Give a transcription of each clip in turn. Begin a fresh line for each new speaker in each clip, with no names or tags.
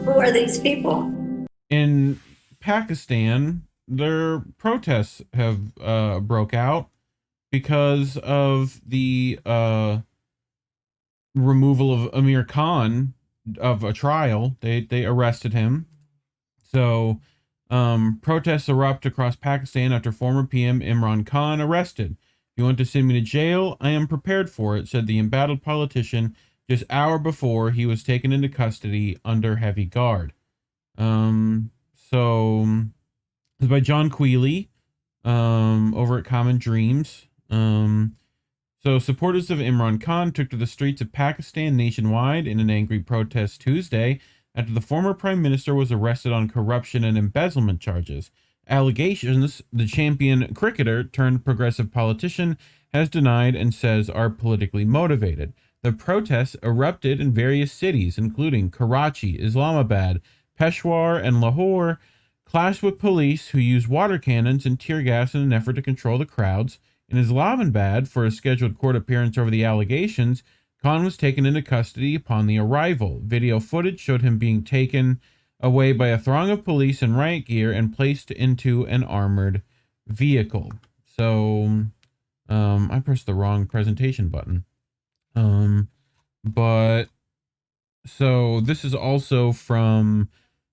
Who are these people?
In Pakistan, their protests have broke out because of the removal of Amir Khan of a trial. They arrested him. So protests erupt across Pakistan after former PM Imran Khan arrested. "You want to send me to jail? I am prepared for it," said the embattled politician just hour before he was taken into custody under heavy guard. So it's by John Quealy, over at Common Dreams. So supporters of Imran Khan took to the streets of Pakistan nationwide in an angry protest Tuesday after the former prime minister was arrested on corruption and embezzlement charges. Allegations the champion cricketer turned progressive politician has denied and says are politically motivated. The protests erupted in various cities, including Karachi, Islamabad, Peshawar, and Lahore, clashed with police who used water cannons and tear gas in an effort to control the crowds. In Islamabad, for a scheduled court appearance over the allegations, Khan was taken into custody upon the arrival. Video footage showed him being taken away by a throng of police in riot gear and placed into an armored vehicle. So, I pressed the wrong presentation button. But so this is also from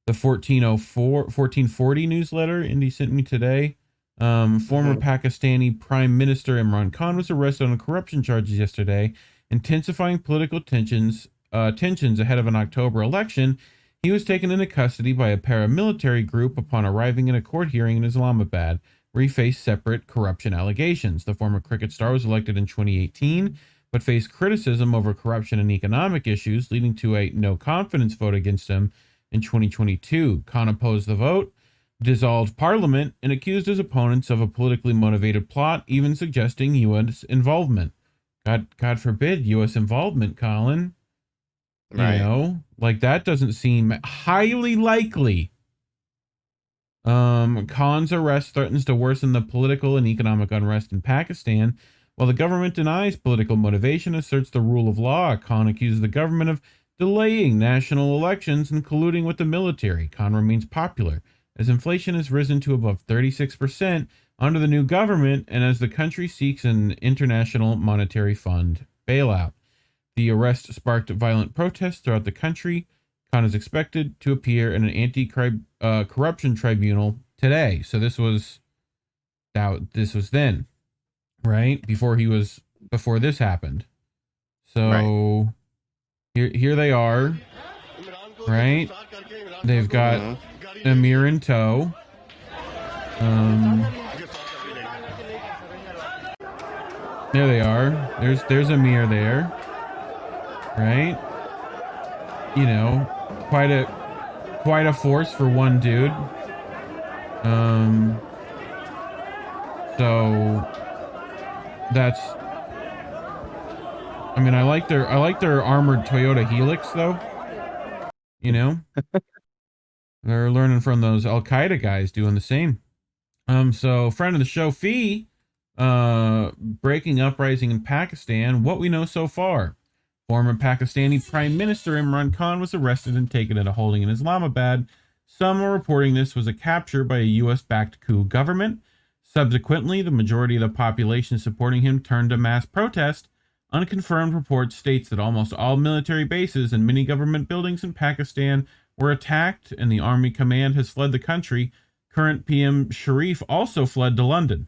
the 1440 newsletter Indy sent me today. Former Pakistani Prime Minister Imran Khan was arrested on corruption charges yesterday, intensifying political tensions ahead of an October election. He was taken into custody by a paramilitary group upon arriving in a court hearing in Islamabad, where he faced separate corruption allegations. The former cricket star was elected in 2018, but faced criticism over corruption and economic issues, leading to a no-confidence vote against him in 2022. Khan opposed the vote, dissolved parliament, and accused his opponents of a politically motivated plot, even suggesting U.S. involvement. God forbid U.S. involvement, Collin.
Right.
You know, like that doesn't seem highly likely. Khan's arrest threatens to worsen the political and economic unrest in Pakistan. While the government denies political motivation, asserts the rule of law. Khan accuses the government of delaying national elections and colluding with the military. Khan remains popular as inflation has risen to above 36% under the new government and as the country seeks an international monetary fund bailout. The arrest sparked violent protests throughout the country. Khan is expected to appear in an anti-corruption tribunal today. So this was then, right? Before this happened. So here they are, right? They've got Amir in tow. There they are. There's Amir there, right? You know, quite a force for one dude. So that's. I mean, I like their armored Toyota Helix though. You know, they're learning from those Al Qaeda guys doing the same. So friend of the show, Fee, breaking uprising in Pakistan. What we know so far. Former Pakistani Prime Minister Imran Khan was arrested and taken into holding in Islamabad. Some are reporting this was a capture by a U.S.-backed coup government. Subsequently, the majority of the population supporting him turned to mass protest. Unconfirmed reports states that almost all military bases and many government buildings in Pakistan were attacked, and the army command has fled the country. Current PM Sharif also fled to London.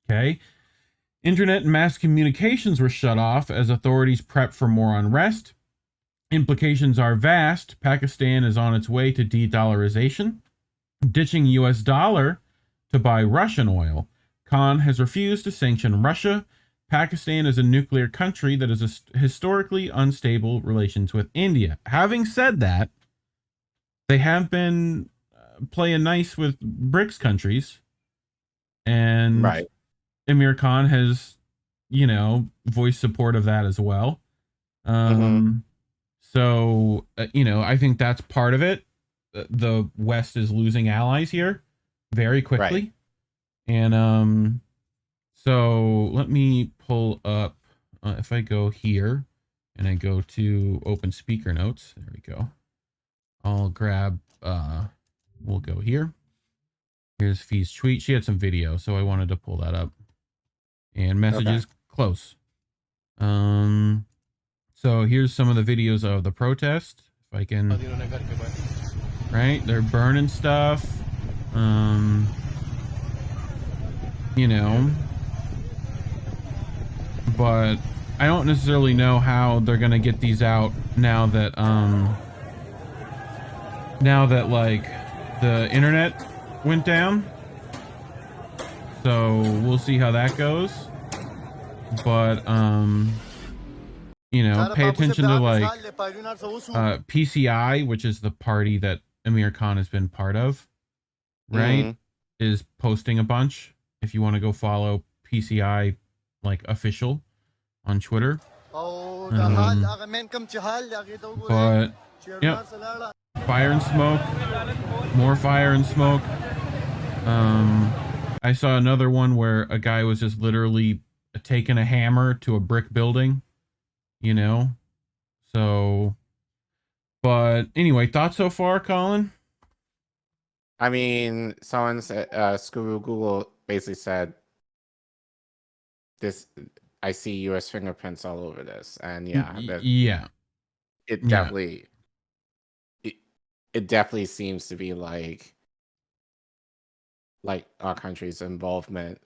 Okay. Internet and mass communications were shut off as authorities prep for more unrest. Implications are vast. Pakistan is on its way to de-dollarization, ditching US dollar to buy Russian oil. Khan has refused to sanction Russia. Pakistan is a nuclear country that has historically unstable relations with India. Having said that, they have been playing nice with BRICS countries, and
Right.
Amir Khan has, voiced support of that as well. So, I think that's part of it. The West is losing allies here very quickly. Right. And so let me pull up, if I go here, and I go to open speaker notes. There we go. I'll grab, we'll go here. Here's Fee's tweet. She had some video, so I wanted to pull that up. And messages, close. So here's some of the videos of the protest. If I can, right? They're burning stuff. You know, but I don't necessarily know how they're gonna get these out now that like the internet went down. So we'll see how that goes. But you know, pay attention to like PCI, which is the party that Amir Khan has been part of, right? Is posting a bunch. If you want to go follow PCI like official on Twitter. But yep, fire and smoke, more fire and smoke. I saw another one where a guy was just literally taking a hammer to a brick building, you know. So, but anyway, thoughts so far, Collin?
I mean, someone said, Google basically said, "This, I see U.S. fingerprints all over this," and yeah, it definitely, it definitely seems to be like our country's involvement.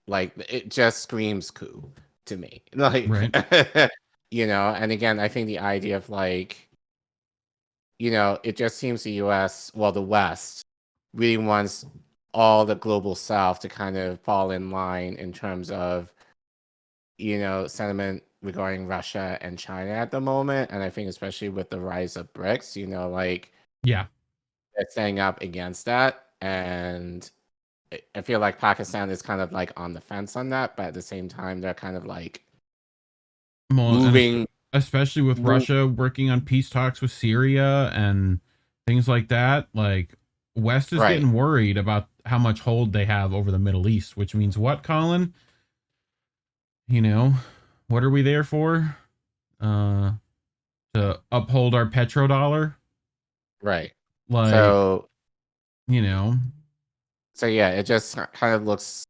Like it just screams coup to me, like right. You know. And again, I think the idea of like, you know, it just seems the U.S., well, the West, really wants all the global South to kind of fall in line in terms of, you know, sentiment regarding Russia and China at the moment. And I think especially with the rise of BRICS, you know, like,
yeah,
they're standing up against that. And I feel like Pakistan is kind of like on the fence on that, but at the same time, they're kind of like moving.
Especially with Russia working on peace talks with Syria and things like that. Like, West is getting worried about how much hold they have over the Middle East, which means what, Collin? You know, what are we there for? To uphold our petrodollar?
Right.
Like,
so,
you know.
So yeah, it just kind of looks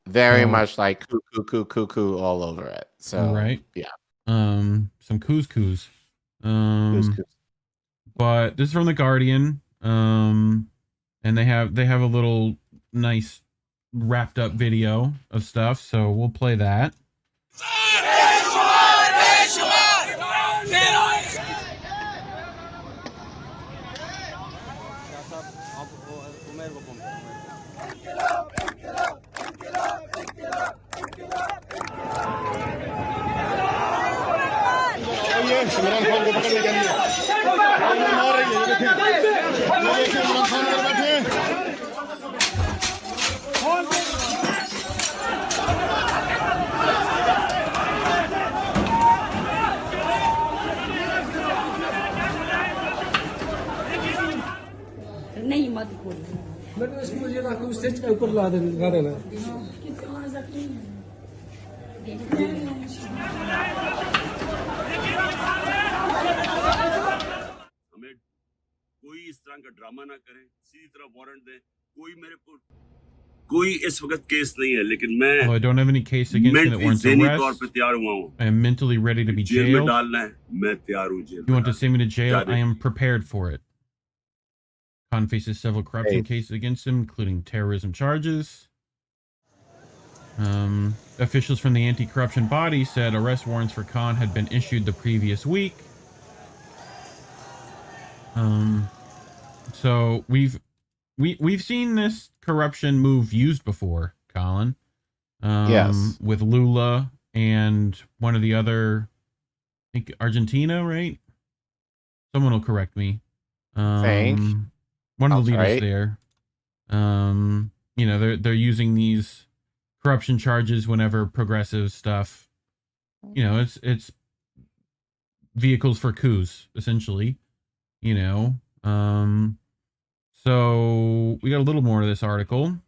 very much like cuckoo all over it. So
right.
Yeah.
Some couscous. But this is from The Guardian. And they have a little nice wrapped up video of stuff, so we'll play that.
Imran Khan को पकड़ने के लिए मार रही है, ये देखिए इमरान खान कर बैठे हैं।
नहीं मत बोलो।
मैंने इसको मुझे रखो स्टेज के ऊपर ला देना।
कोई इस तरह का ड्रामा ना करे, सीधी तरह वारंट दे। कोई इस वक्त केस नहीं है, लेकिन मैं
I don't have any case against me that warrants arrest. I am mentally ready to be jailed. You want to send me to jail? I am prepared for it. Khan faces several corruption cases against him, including terrorism charges. Officials from the anti-corruption body said arrest warrants for Khan had been issued the previous week. So we've seen this corruption move used before, Collin.
Yes.
With Lula and one of the other, I think Argentina, right? Someone will correct me. One of the leaders there. You know, they're using these corruption charges whenever progressive stuff. You know, it's vehicles for coups, essentially. You know, so we got a little more of this article.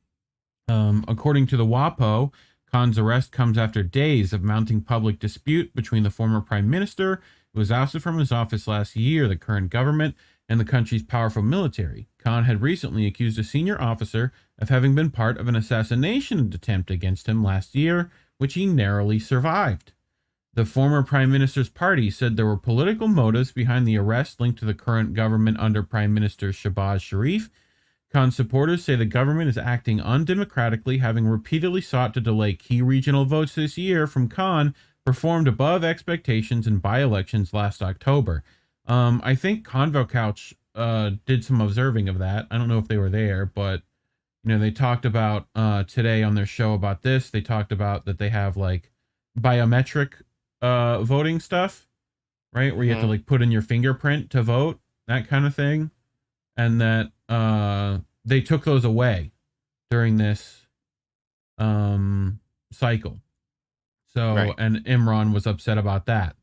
According to the WAPO, Khan's arrest comes after days of mounting public dispute between the former prime minister, who was ousted from his office last year, the current government, and the country's powerful military. Khan had recently accused a senior officer of having been part of an assassination attempt against him last year, which he narrowly survived. The former prime minister's party said there were political motives behind the arrest linked to the current government under Prime Minister Shehbaz Sharif. Khan's supporters say the government is acting undemocratically, having repeatedly sought to delay key regional votes this year from Khan, performed above expectations in by-elections last October. I think Convo Couch did some observing of that. I don't know if they were there, but they talked about today on their show about this. They talked about that they have like biometric voting stuff, right? Where you have to like put in your fingerprint to vote, that kind of thing. And that they took those away during this cycle. So, right. And Imran was upset about that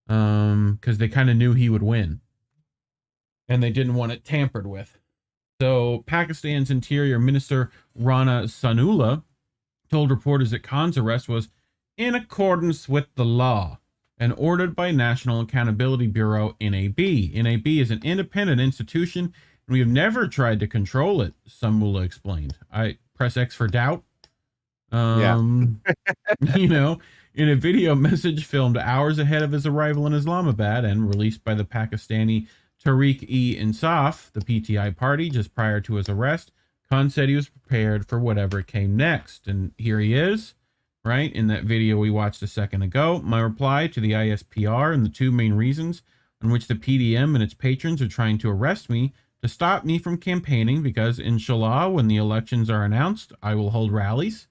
because they kind of knew he would win. And they didn't want it tampered with. So Pakistan's Interior Minister Rana Sanullah told reporters that Khan's arrest was in accordance with the law and ordered by National Accountability Bureau, NAB. NAB is an independent institution, and we have never tried to control it, Sanullah explained. I press X for doubt. In a video message filmed hours ahead of his arrival in Islamabad and released by the Pakistani Tehreek-e-Insaf, the PTI party, just prior to his arrest, Khan said he was prepared for whatever came next. And here he is, right, in that video we watched a second ago. My reply to the ISPR and the two main reasons on which the PDM and its patrons are trying to arrest me to stop me from campaigning, because inshallah, when the elections are announced, I will hold rallies.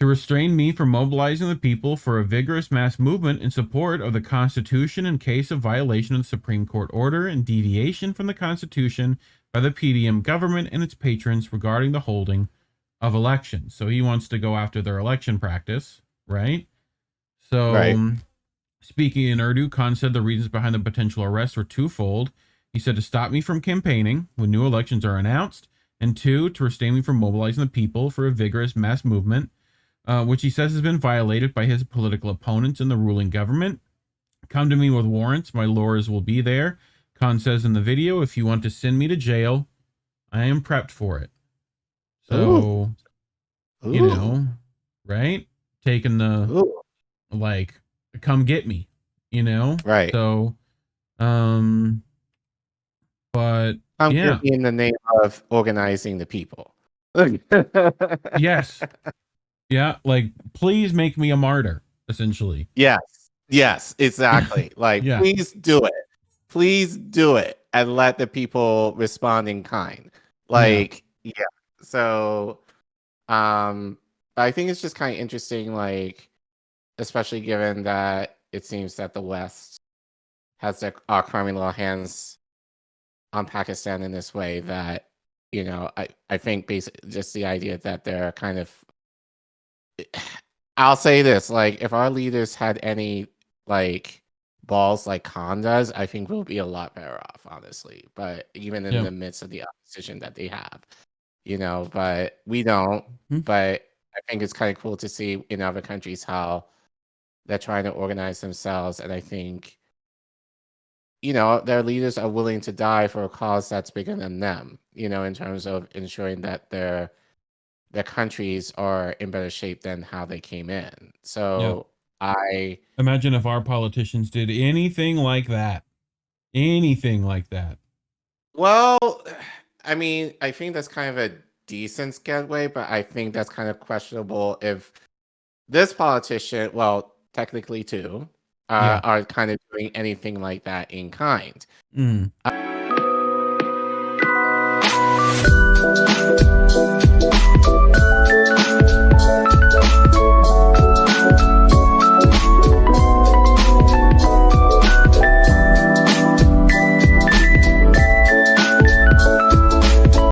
To restrain me from mobilizing the people for a vigorous mass movement in support of the Constitution in case of violation of the Supreme Court order and deviation from the Constitution by the PDM government and its patrons regarding the holding of elections. So he wants to go after their election practice, right? So, right. Speaking in Urdu, Khan said the reasons behind the potential arrest were twofold. He said to stop me from campaigning when new elections are announced, and two, to restrain me from mobilizing the people for a vigorous mass movement, which he says has been violated by his political opponents in the ruling government. Come to me with warrants. My lawyers will be there. Khan says in the video, if you want to send me to jail, I am prepped for it. So,
Ooh.
Right? Taking the, like, come get me, Right. So, but,
come get me in the name of organizing the people.
Yes. Yeah, like, please make me a martyr, essentially.
Yes, exactly. Like, yeah. Please do it, and let the people respond in kind. Like, yeah. So, I think it's just kind of interesting, like, especially given that it seems that the West has our criminal hands on Pakistan in this way, that, I think basically just the idea that they're kind of, I'll say this, like, if our leaders had any, like, balls like Khan does, I think we'll be a lot better off, honestly. But even in the midst of the opposition that they have, but we don't. But I think it's kind of cool to see in other countries how they're trying to organize themselves. And I think, their leaders are willing to die for a cause that's bigger than them, in terms of ensuring that their countries are in better shape than how they came in. So I
imagine if our politicians did anything like that.
Well, I mean, I think that's kind of a decent getaway, but I think that's kind of questionable if this politician, well, technically too, are kind of doing anything like that in kind.